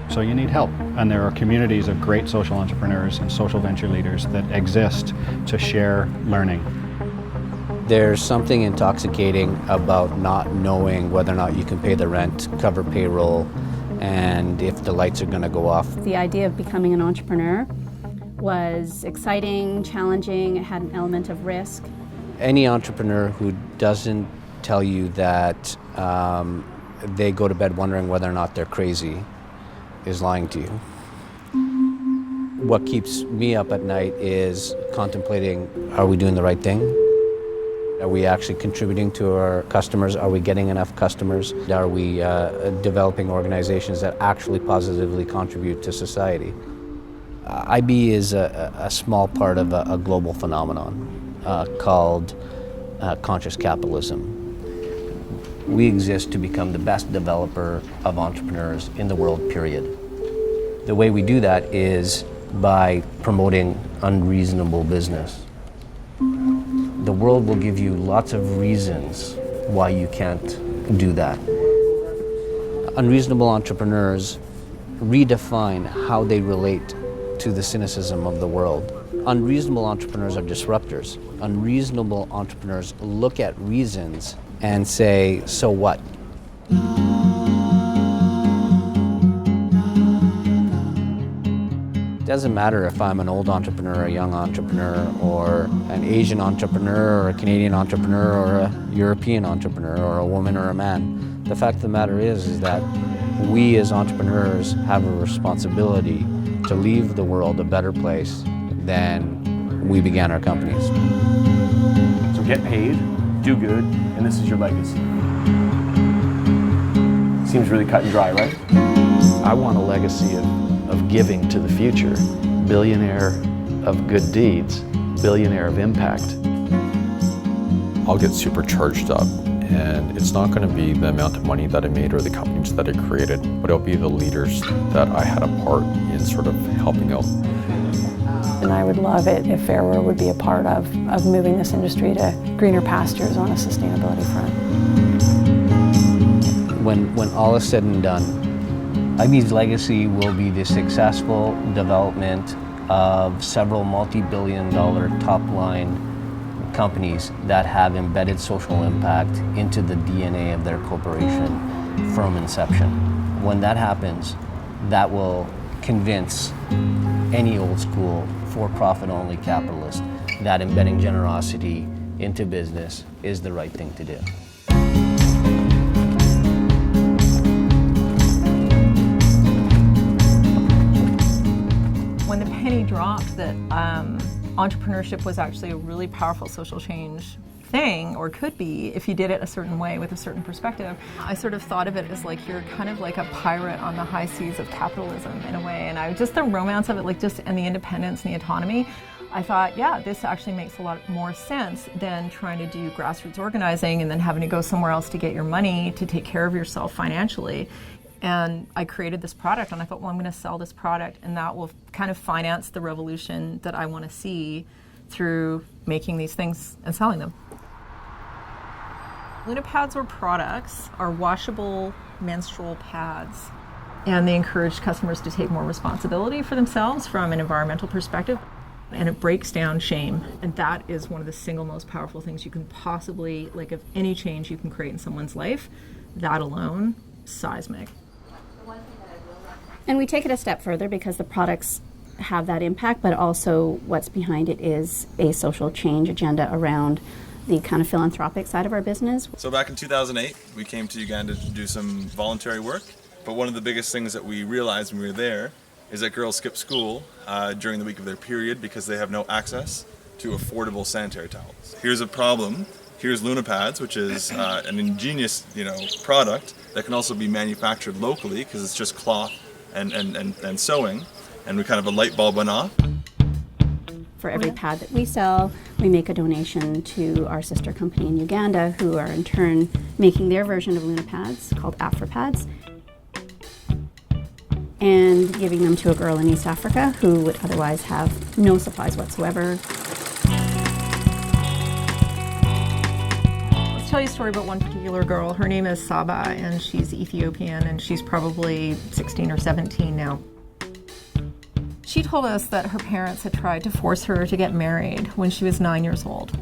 So you need help, and there are communities of great social entrepreneurs and social venture leaders that exist to share learning. There's something intoxicating about not knowing whether or not you can pay the rent, cover payroll, and if the lights are going to go off. The idea of becoming an entrepreneur was exciting, challenging, it had an element of risk. Any entrepreneur who doesn't tell you that they go to bed wondering whether or not they're crazy is lying to you. What keeps me up at night is contemplating, are we doing the right thing? Are we actually contributing to our customers? Are we getting enough customers? Are we developing organizations that actually positively contribute to society? IB is a small part of a global phenomenon called conscious capitalism. We exist to become the best developer of entrepreneurs in the world, period. The way we do that is by promoting unreasonable business. The world will give you lots of reasons why you can't do that. Unreasonable entrepreneurs redefine how they relate to the cynicism of the world. Unreasonable entrepreneurs are disruptors. Unreasonable entrepreneurs look at reasons and say, so what? It doesn't matter if I'm an old entrepreneur, a young entrepreneur, or an Asian entrepreneur, or a Canadian entrepreneur, or a European entrepreneur, or a woman or a man. The fact of the matter is that we as entrepreneurs have a responsibility to leave the world a better place than we began our companies. So get paid, do good, and this is your legacy. Seems really cut and dry, right? I want a legacy of giving to the future. Billionaire of good deeds, billionaire of impact. I'll get supercharged up, and it's not going to be the amount of money that I made or the companies that I created, but it'll be the leaders that I had a part in sort of helping out. And I would love it if Fairware would be a part of moving this industry to greener pastures on a sustainability front. When all is said and done, IB's legacy will be the successful development of several multi-billion-dollar top-line companies that have embedded social impact into the DNA of their corporation from inception. When that happens, that will convince any old school for-profit only capitalist that embedding generosity into business is the right thing to do. When the penny dropped that entrepreneurship was actually a really powerful social change thing, or could be if you did it a certain way with a certain perspective, I sort of thought of it as like you're kind of like a pirate on the high seas of capitalism in a way, and just the romance of it, like just and the independence and the autonomy. I thought, yeah, this actually makes a lot more sense than trying to do grassroots organizing and then having to go somewhere else to get your money to take care of yourself financially. And I created this product, and I thought, well, I'm going to sell this product, and that will kind of finance the revolution that I want to see through making these things and selling them. LunaPads or products are washable menstrual pads, and they encourage customers to take more responsibility for themselves from an environmental perspective, and it breaks down shame, and that is one of the single most powerful things you can possibly, like, of any change you can create in someone's life, that alone, seismic. And we take it a step further because the products have that impact, but also what's behind it is a social change agenda around the kind of philanthropic side of our business. So back in 2008, we came to Uganda to do some voluntary work, but one of the biggest things that we realized when we were there is that girls skip school during the week of their period because they have no access to affordable sanitary towels. Here's a problem. Here's LunaPads, which is an ingenious, product that can also be manufactured locally because it's just cloth and sewing, and a light bulb went off. For every pad that we sell, we make a donation to our sister company in Uganda, who are in turn making their version of LunaPads called AfriPads, and giving them to a girl in East Africa who would otherwise have no supplies whatsoever. I'll tell you a story about one particular girl. Her name is Saba, and she's Ethiopian, and she's probably 16 or 17 now. She told us that her parents had tried to force her to get married when she was 9 years old,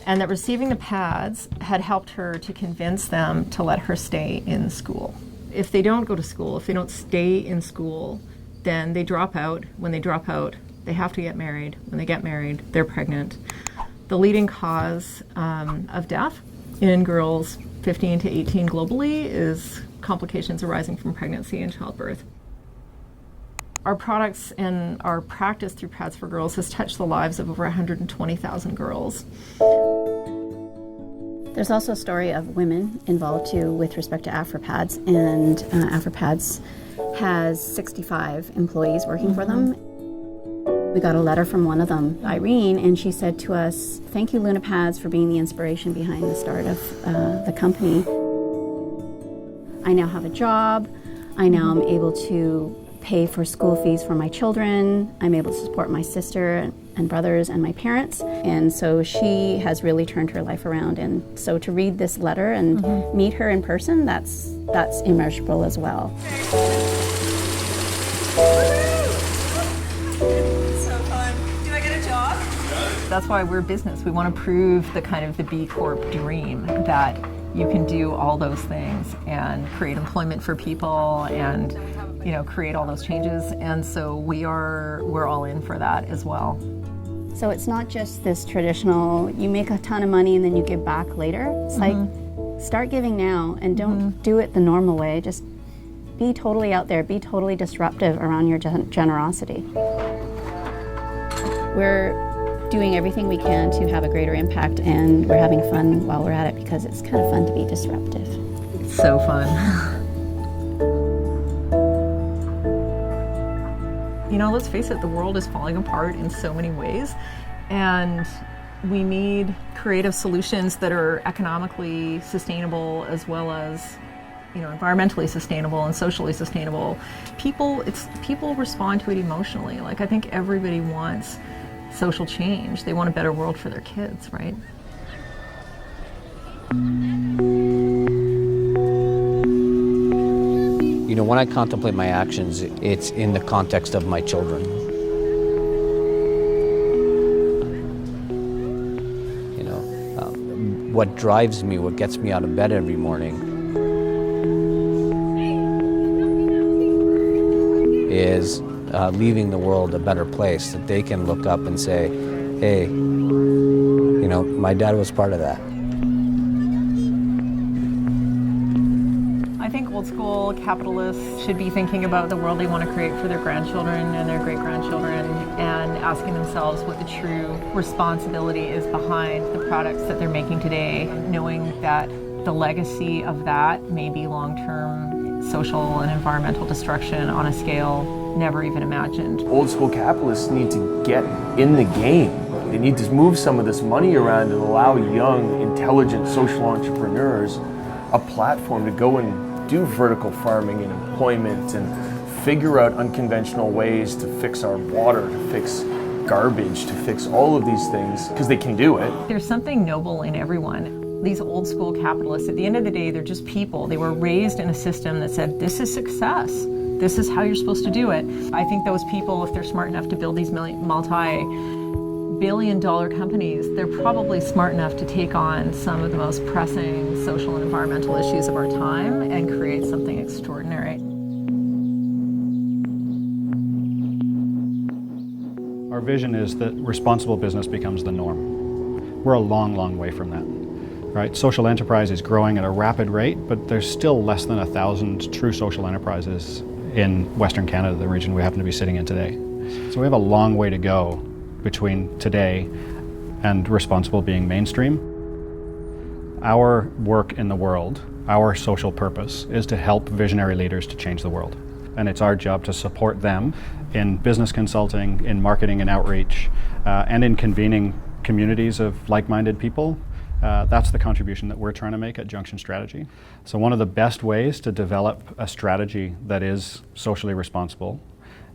and that receiving the pads had helped her to convince them to let her stay in school. If they don't go to school, if they don't stay in school, then they drop out. When they drop out, they have to get married. When they get married, they're pregnant. The leading cause of death in girls 15 to 18 globally is complications arising from pregnancy and childbirth. Our products and our practice through Pads for Girls has touched the lives of over 120,000 girls. There's also a story of women involved too with respect to AfriPads, and AfriPads has 65 employees working for them. We got a letter from one of them, Irene, and she said to us, "Thank you, LunaPads, for being the inspiration behind the start of the company." I now have a job. I now am able to pay for school fees for my children. I'm able to support my sister and brothers and my parents. And so she has really turned her life around. And so to read this letter and meet her in person, that's immeasurable as well. That's why we're business. We want to prove the kind of the B Corp dream that you can do all those things and create employment for people and, you know, create all those changes. And so we're all in for that as well. So it's not just this traditional, you make a ton of money and then you give back later. It's like, start giving now and don't do it the normal way. Just be totally out there, be totally disruptive around your generosity. We're doing everything we can to have a greater impact, and we're having fun while we're at it because it's kind of fun to be disruptive. It's so fun. You know, let's face it, the world is falling apart in so many ways, and we need creative solutions that are economically sustainable as well as, you know, environmentally sustainable and socially sustainable. People respond to it emotionally. Like, I think everybody wants social change. They want a better world for their kids, right? You know, when I contemplate my actions, it's in the context of my children. You know, what drives me, what gets me out of bed every morning is leaving the world a better place, that they can look up and say, hey, you know, my dad was part of that. I think old school capitalists should be thinking about the world they want to create for their grandchildren and their great-grandchildren, and asking themselves what the true responsibility is behind the products that they're making today, knowing that the legacy of that may be long-term social and environmental destruction on a scale never even imagined. Old school capitalists need to get in the game. They need to move some of this money around and allow young, intelligent social entrepreneurs a platform to go and do vertical farming and employment and figure out unconventional ways to fix our water, to fix garbage, to fix all of these things, because they can do it. There's something noble in everyone. These old school capitalists, at the end of the day, they're just people. They were raised in a system that said, this is success. This is how you're supposed to do it. I think those people, if they're smart enough to build these multi-billion-dollar companies, they're probably smart enough to take on some of the most pressing social and environmental issues of our time and create something extraordinary. Our vision is that responsible business becomes the norm. We're a long, long way from that. Right? Social enterprise is growing at a rapid rate, but there's still less than 1,000 true social enterprises in Western Canada, the region we happen to be sitting in today. So we have a long way to go between today and responsible being mainstream. Our work in the world, our social purpose, is to help visionary leaders to change the world. And it's our job to support them in business consulting, in marketing and outreach, and in convening communities of like-minded people. That's the contribution that we're trying to make at Junction Strategy. So one of the best ways to develop a strategy that is socially responsible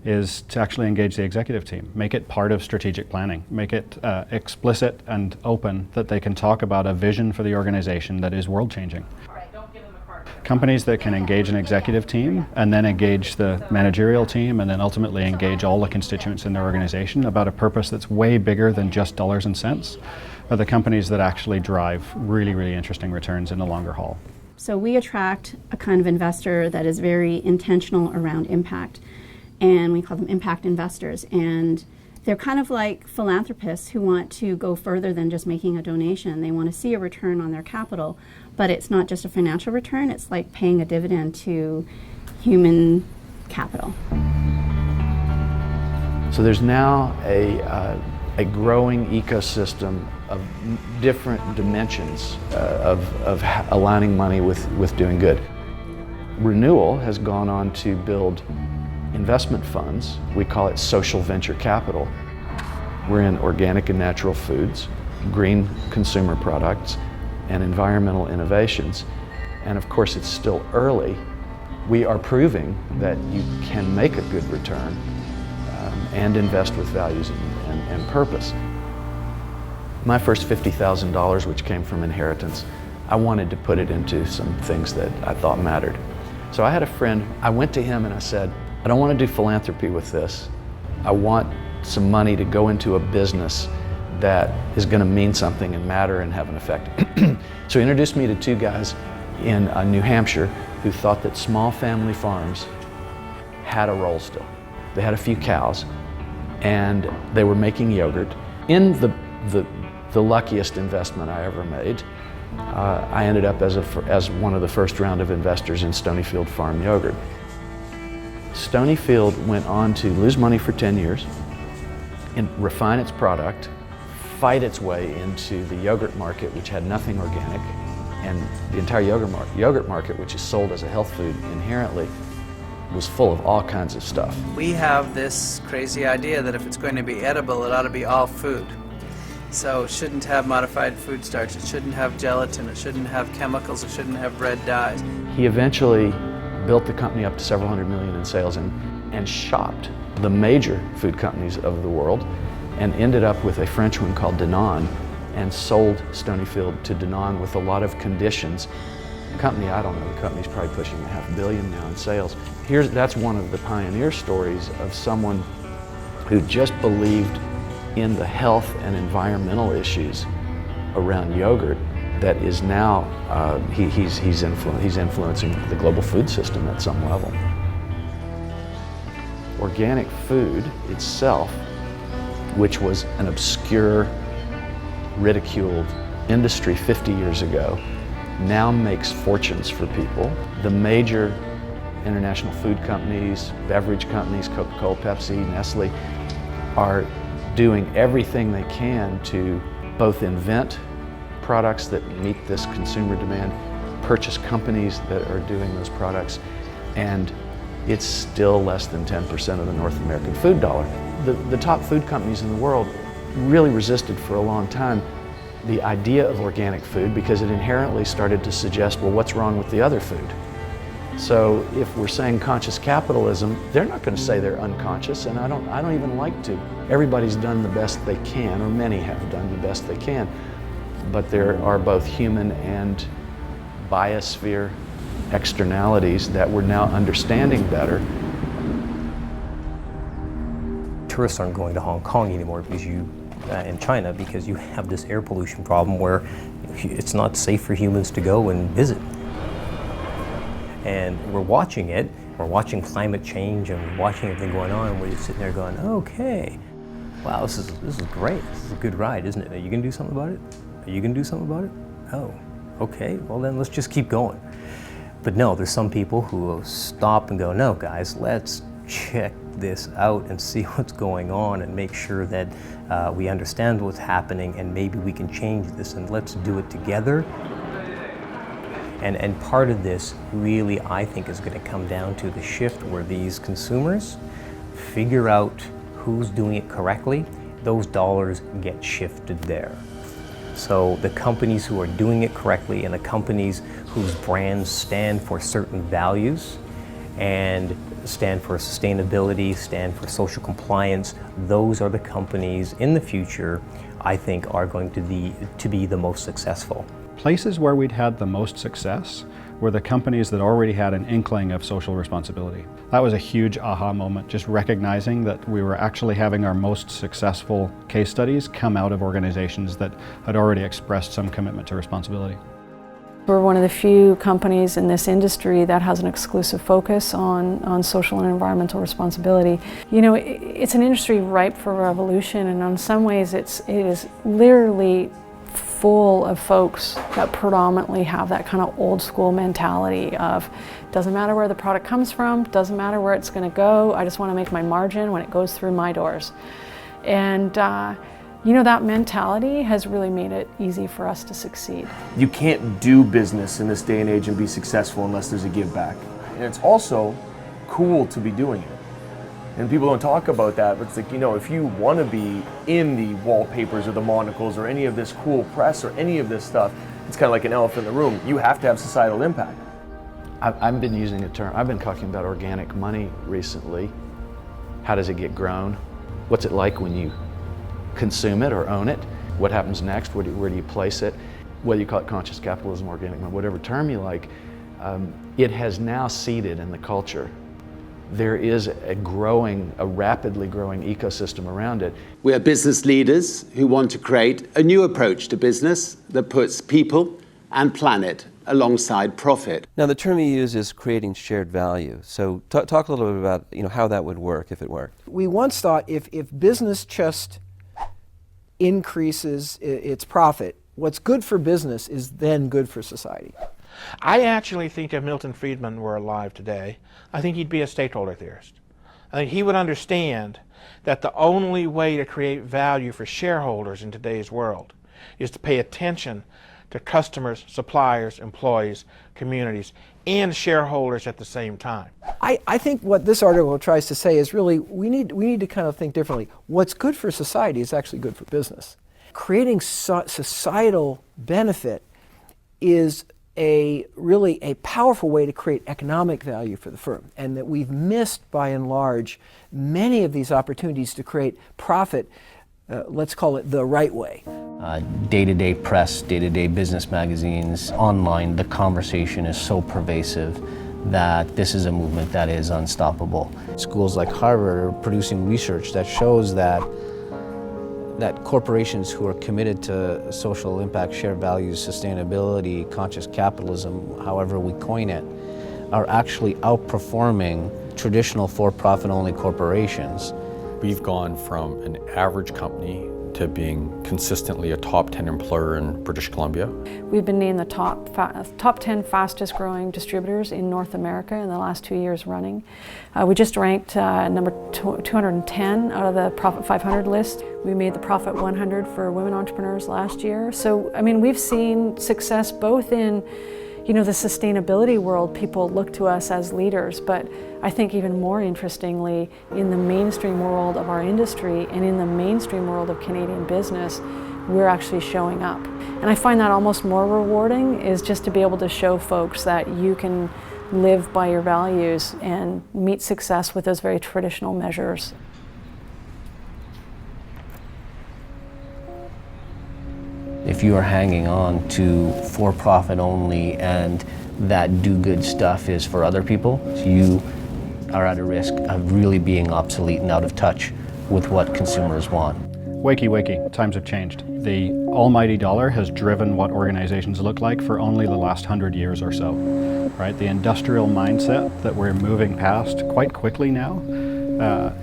is to actually engage the executive team, make it part of strategic planning, make it explicit and open that they can talk about a vision for the organization that is world-changing. Companies that can engage an executive team and then engage the managerial team and then ultimately engage all the constituents in their organization about a purpose that's way bigger than just dollars and cents are the companies that actually drive really, really interesting returns in the longer haul. So we attract a kind of investor that is very intentional around impact, and we call them impact investors. And they're kind of like philanthropists who want to go further than just making a donation. They want to see a return on their capital, but it's not just a financial return, it's like paying a dividend to human capital. So there's now a growing ecosystem of different dimensions of aligning money with doing good. Renewal has gone on to build investment funds. We call it social venture capital. We're in organic and natural foods, green consumer products, and environmental innovations. and of course it's still early, we are proving that you can make a good return and invest with values and purpose. My first $50,000, which came from inheritance, I wanted to put it into some things that I thought mattered. So I had a friend, I went to him and I said, I don't want to do philanthropy with this. I want some money to go into a business that is going to mean something and matter and have an effect. So he introduced me to two guys in New Hampshire who thought that small family farms had a role still. They had a few cows and they were making yogurt. In the luckiest investment I ever made, I ended up as one of the first round of investors in Stonyfield Farm Yogurt. Stonyfield went on to lose money for 10 years and refine its product, fight its way into the yogurt market, which had nothing organic, and the entire yogurt market, which is sold as a health food inherently, was full of all kinds of stuff. We have this crazy idea that if it's going to be edible, it ought to be all food. So it shouldn't have modified food starch, it shouldn't have gelatin, it shouldn't have chemicals, it shouldn't have red dyes. He eventually built the company up to several hundred million in sales and shopped the major food companies of the world and ended up with a French one called Danone and sold Stonyfield to Danone with a lot of conditions. The company, I don't know, the company's probably pushing $500 million now in sales. That's one of the pioneer stories of someone who just believed in the health and environmental issues around yogurt that is now, he's influencing the global food system at some level. Organic food itself, which was an obscure, ridiculed industry 50 years ago, now makes fortunes for people. The major international food companies, beverage companies, Coca-Cola, Pepsi, Nestle, are doing everything they can to both invent products that meet this consumer demand, purchase companies that are doing those products, and it's still less than 10% of the North American food dollar. The top food companies in the world really resisted for a long time the idea of organic food because it inherently started to suggest, well, what's wrong with the other food? So if we're saying conscious capitalism, they're not going to say they're unconscious, and I don't even like to. Everybody's done the best they can, or many have done the best they can, but there are both human and biosphere externalities that we're now understanding better. Tourists aren't going to Hong Kong anymore because in China, because you have this air pollution problem where it's not safe for humans to go and visit. And we're watching it, we're watching climate change and we're watching everything going on, and we're just sitting there going, okay, wow, this is great, this is a good ride, isn't it? Are you gonna do something about it? Are you gonna do something about it? Oh, okay, well then let's just keep going. But no, there's some people who will stop and go, no guys, let's check this out and see what's going on and make sure that we understand what's happening and maybe we can change this, and let's do it together. And part of this really, I think, is going to come down to the shift where these consumers figure out who's doing it correctly, those dollars get shifted there. So the companies who are doing it correctly and the companies whose brands stand for certain values and stand for sustainability, stand for social compliance, those are the companies in the future I think are going to be the most successful. Places where we'd had the most success were the companies that already had an inkling of social responsibility. That was a huge aha moment, just recognizing that we were actually having our most successful case studies come out of organizations that had already expressed some commitment to responsibility. We're one of the few companies in this industry that has an exclusive focus on social and environmental responsibility. You know, it's an industry ripe for revolution, and in some ways it is literally full of folks that predominantly have that kind of old school mentality of doesn't matter where the product comes from, doesn't matter where it's going to go, I just want to make my margin when it goes through my doors. And you know, that mentality has really made it easy for us to succeed. You can't do business in this day and age and be successful unless there's a give back. And it's also cool to be doing it. And people don't talk about that, but it's like, you know, if you want to be in the wallpapers or the monocles or any of this cool press or any of this stuff, It's kind of like an elephant in the room. You have to have societal impact. I've been using a term, I've been talking about organic money recently. How does it get grown? What's it like when you consume it or own it? What happens next? Where do you place it? Whether you call it conscious capitalism, organic money, whatever term you like, it has now seeded in the culture. There is a rapidly growing ecosystem around it. We are business leaders who want to create a new approach to business that puts people and planet alongside profit. Now, the term you use is creating shared value. So talk a little bit about how that would work if it worked. We once thought if business just increases its profit, what's good for business is then good for society. I actually think if Milton Friedman were alive today, I think he'd be a stakeholder theorist. I think he would understand that the only way to create value for shareholders in today's world is to pay attention to customers, suppliers, employees, communities, and shareholders at the same time. I think what this article tries to say is really we need to kind of think differently. What's good for society is actually good for business. Creating societal benefit is really a powerful way to create economic value for the firm, and that we've missed by and large many of these opportunities to create profit, let's call it the right way. Day-to-day press, day-to-day business magazines, online, the conversation is so pervasive that this is a movement that is unstoppable. Schools like Harvard are producing research that shows that corporations who are committed to social impact, shared values, sustainability, conscious capitalism, however we coin it, are actually outperforming traditional for-profit only corporations. We've gone from an average company to being consistently a top 10 employer in British Columbia. We've been named the top 10 fastest growing distributors in North America in the last 2 years running. We just ranked number 210 out of the Profit 500 list. We made the Profit 100 for women entrepreneurs last year. So, I mean, we've seen success both in the sustainability world. People look to us as leaders, but I think even more interestingly, in the mainstream world of our industry and in the mainstream world of Canadian business, we're actually showing up. And I find that almost more rewarding, is just to be able to show folks that you can live by your values and meet success with those very traditional measures. If you are hanging on to for-profit only and that do-good stuff is for other people, you are at a risk of really being obsolete and out of touch with what consumers want. Wakey, wakey, times have changed. The almighty dollar has driven what organizations look like for only the last 100 years or so, right? The industrial mindset that we're moving past quite quickly now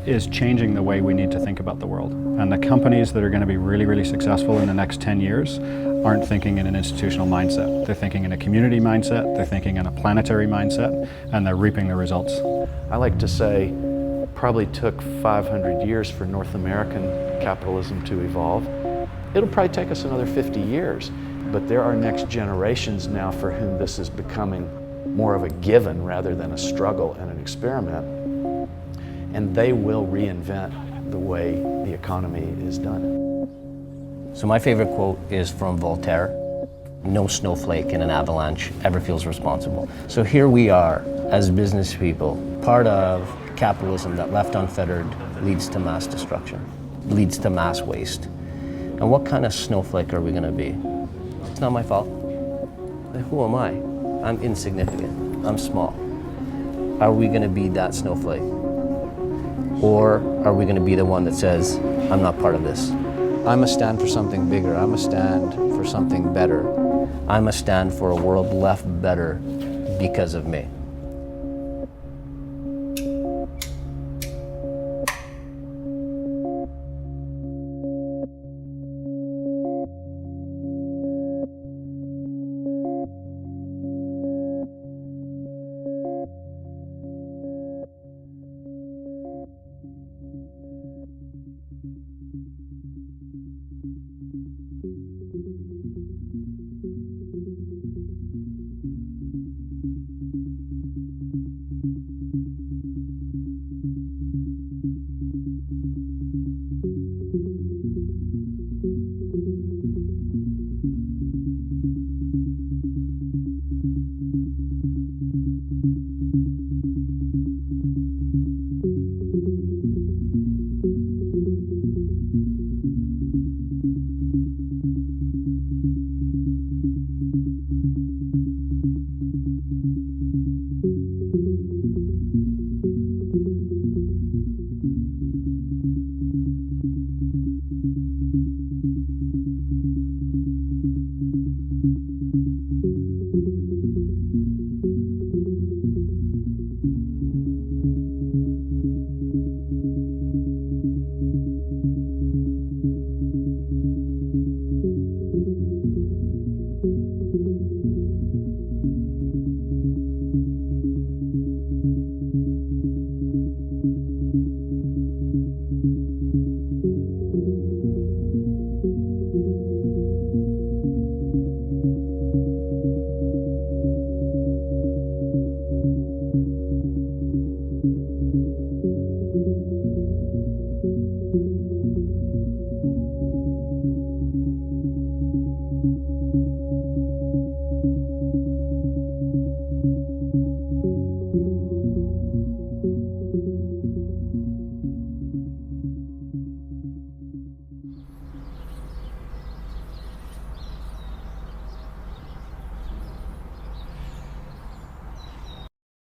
is changing the way we need to think about the world. And the companies that are going to be really, really successful in the next 10 years aren't thinking in an institutional mindset. They're thinking in a community mindset, they're thinking in a planetary mindset, and they're reaping the results. I like to say, probably took 500 years for North American capitalism to evolve. It'll probably take us another 50 years, but there are next generations now for whom this is becoming more of a given rather than a struggle and an experiment, and they will reinvent the way the economy is done. So my favorite quote is from Voltaire: "No snowflake in an avalanche ever feels responsible." So here we are as business people, part of capitalism that left unfettered leads to mass destruction, leads to mass waste. And what kind of snowflake are we going to be? It's not my fault. Who am I? I'm insignificant. I'm small. Are we going to be that snowflake? Or are we going to be the one that says, I'm not part of this? I must stand for something bigger. I must stand for something better. I must stand for a world left better because of me.